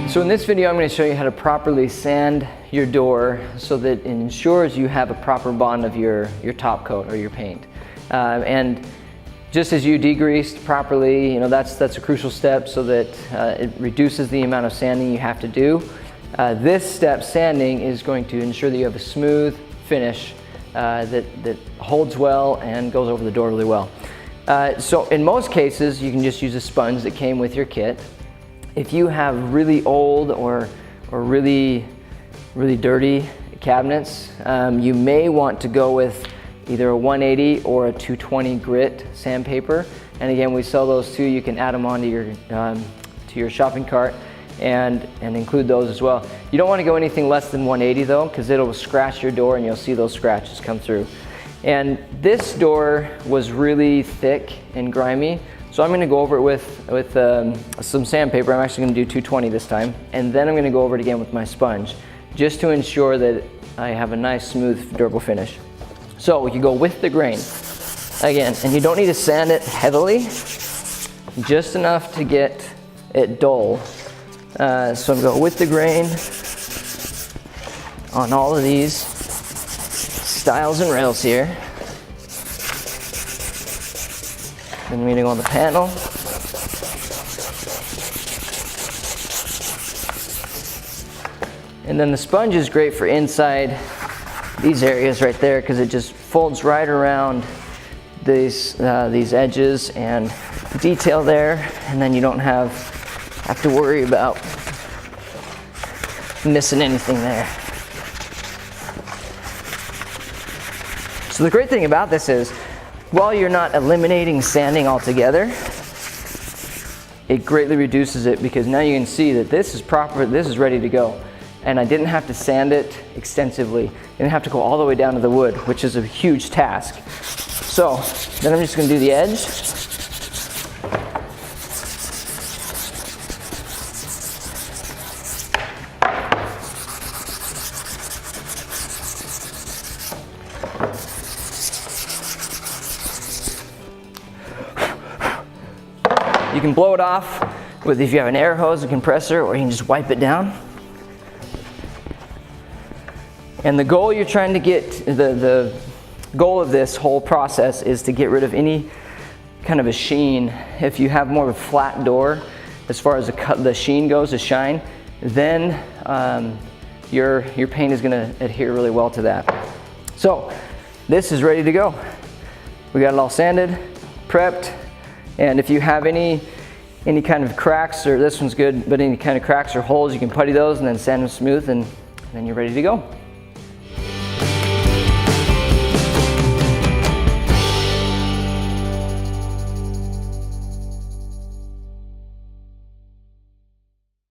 So in this video, I'm going to show you how to properly sand your door so that it ensures you have a proper bond of your top coat or your paint. And just as you degreased properly, that's a crucial step so that it reduces the amount of sanding you have to do. This step, sanding, is going to ensure that you have a smooth finish that holds well and goes over the door really well. So in most cases, you can just use a sponge that came with your kit. If you have really old or really dirty cabinets, you may want to go with either a 180 or a 220 grit sandpaper. And again, we sell those too. You can add them onto your shopping cart and include those as well. You don't want to go anything less than 180 though, because it'll scratch your door and you'll see those scratches come through. And this door was really thick and grimy, so I'm going to go over it with some sandpaper. I'm actually going to do 220 this time, and then I'm going to go over it again with my sponge, just to ensure that I have a nice, smooth, durable finish. So you go with the grain again, and you don't need to sand it heavily, just enough to get it dull. So I'm going with the grain on all of these stiles and rails here. Then I'm going to go on the panel. And then the sponge is great for inside these areas right there, because it just folds right around these edges and detail there, and then you don't have to worry about missing anything there. So the great thing about this is, while you're not eliminating sanding altogether, it greatly reduces it, because now you can see that this is proper, this is ready to go. And I didn't have to sand it extensively. I didn't have to go all the way down to the wood, which is a huge task. So then I'm just going to do the edge. You can blow it off with, if you have an air hose, a compressor, or you can just wipe it down. And the goal you're trying to get, the goal of this whole process is to get rid of any kind of a sheen. If you have more of a flat door, as far as the sheen goes, the shine, then your paint is going to adhere really well to that. So this is ready to go. We got it all sanded, prepped. And if you have any kind of cracks, or this one's good, but any kind of cracks or holes, you can putty those and then sand them smooth, and then you're ready to go.